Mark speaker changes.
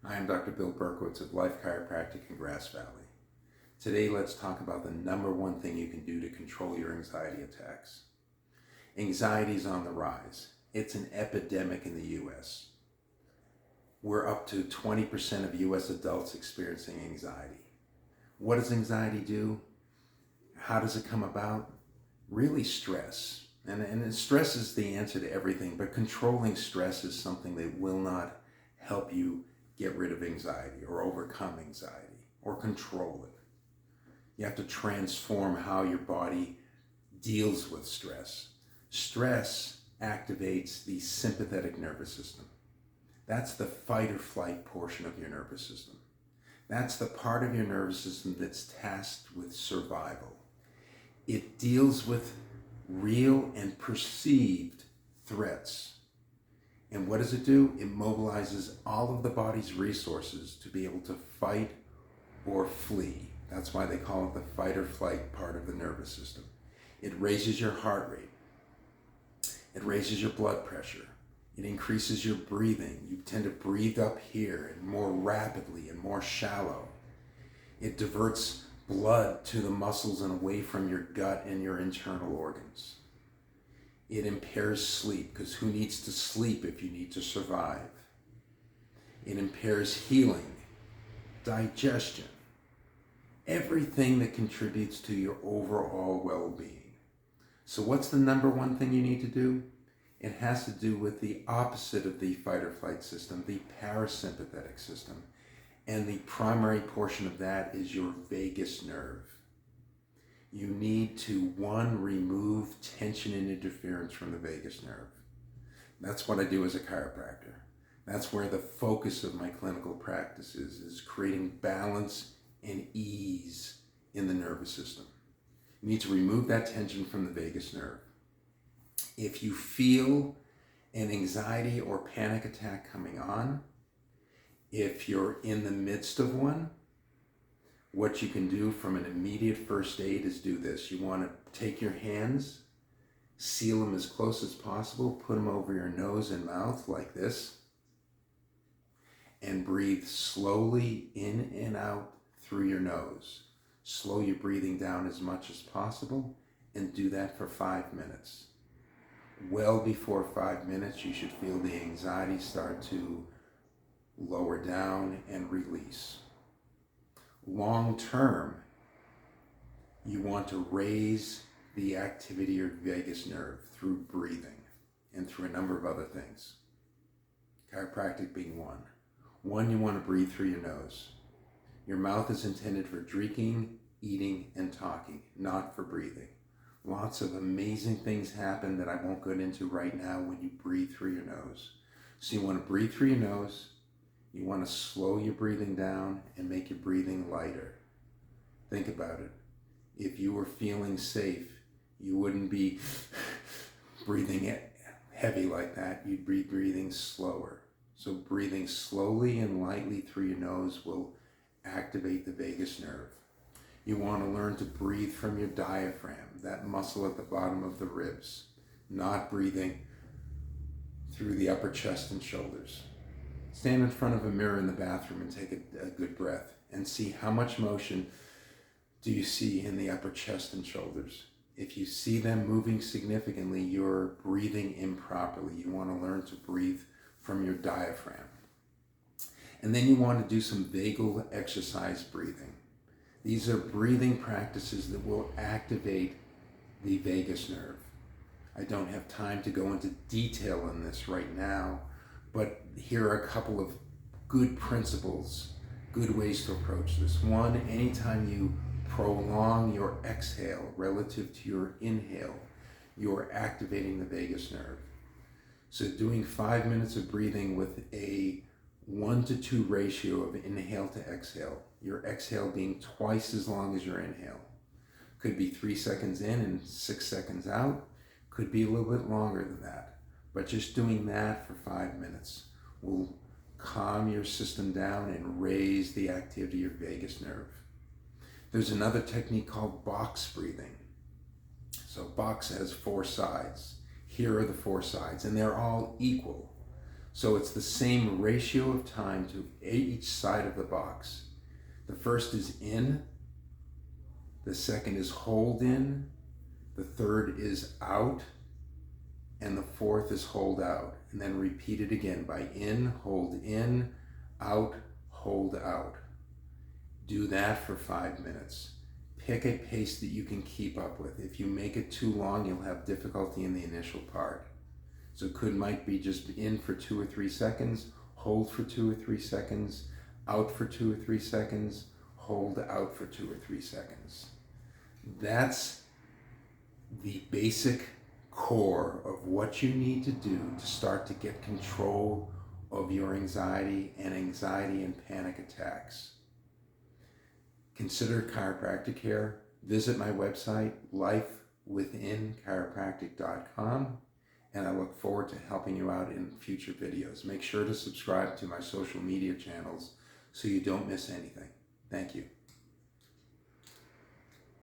Speaker 1: I am Dr. Bill Berkowitz of Life Chiropractic in Grass Valley. Today, let's talk about the number one thing you can do to control your anxiety attacks. Anxiety is on the rise. It's an epidemic in the U.S. We're up to 20% of U.S. adults experiencing anxiety. What does anxiety do? How does it come about? Really stress. And stress is the answer to everything, but controlling stress is something that will not help you get rid of anxiety or overcome anxiety or control it. You have to transform how your body deals with stress. Stress activates the sympathetic nervous system. That's the fight or flight portion of your nervous system. That's the part of your nervous system that's tasked with survival. It deals with real and perceived threats. And what does it do? It mobilizes all of the body's resources to be able to fight or flee. That's why they call it the fight or flight part of the nervous system. It raises your heart rate. It raises your blood pressure. It increases your breathing. You tend to breathe up here and more rapidly and more shallow. It diverts blood to the muscles and away from your gut and your internal organs. It impairs sleep, because who needs to sleep if you need to survive? It impairs healing, digestion, everything that contributes to your overall well-being. So what's the number one thing you need to do? It has to do with the opposite of the fight or flight system, the parasympathetic system. And the primary portion of that is your vagus nerve. You need to, one, remove tension and interference from the vagus nerve. That's what I do as a chiropractor. That's where the focus of my clinical practice is creating balance and ease in the nervous system. You need to remove that tension from the vagus nerve. If you feel an anxiety or panic attack coming on, if you're in the midst of one, what you can do from an immediate first aid is do this. You want to take your hands, seal them as close as possible, put them over your nose and mouth like this, and breathe slowly in and out through your nose. Slow your breathing down as much as possible, and do that for 5 minutes. Well before 5 minutes, you should feel the anxiety start to lower down and release. Long term, you want to raise the activity of your vagus nerve through breathing and through a number of other things. Chiropractic being one. One, you want to breathe through your nose. Your mouth is intended for drinking, eating, and talking, not for breathing. Lots of amazing things happen that I won't go into right now when you breathe through your nose. So you want to breathe through your nose. You want to slow your breathing down and make your breathing lighter. Think about it. If you were feeling safe, you wouldn't be breathing heavy like that. You'd be breathing slower. So breathing slowly and lightly through your nose will activate the vagus nerve. You want to learn to breathe from your diaphragm, that muscle at the bottom of the ribs, not breathing through the upper chest and shoulders. Stand in front of a mirror in the bathroom and take a good breath and see how much motion do you see in the upper chest and shoulders. If you see them moving significantly, you're breathing improperly. You want to learn to breathe from your diaphragm. And then you want to do some vagal exercise breathing. These are breathing practices that will activate the vagus nerve. I don't have time to go into detail on this right now, but here are a couple of good principles, good ways to approach this. One, anytime you prolong your exhale relative to your inhale, you're activating the vagus nerve. So doing 5 minutes of breathing with a 1-to-2 ratio of inhale to exhale, your exhale being twice as long as your inhale. Could be 3 seconds in and 6 seconds out, could be a little bit longer than that. But just doing that for 5 minutes will calm your system down and raise the activity of your vagus nerve. There's another technique called box breathing. So box has 4 sides. Here are the 4 sides, and they're all equal. So it's the same ratio of time to each side of the box. The first is in, the second is hold in, the third is out, and the fourth is hold out. And then repeat it again by in, out, hold out. Do that for 5 minutes. Pick a pace that you can keep up with. If you make it too long, you'll have difficulty in the initial part. So it might be just in for 2 or 3 seconds, hold for 2 or 3 seconds, out for 2 or 3 seconds, hold out for 2 or 3 seconds. That's the basic core of what you need to do to start to get control of your anxiety and panic attacks. Consider chiropractic care. Visit my website, lifewithinchiropractic.com, and I look forward to helping you out in future videos. Make sure to subscribe to my social media channels so you don't miss anything. Thank you.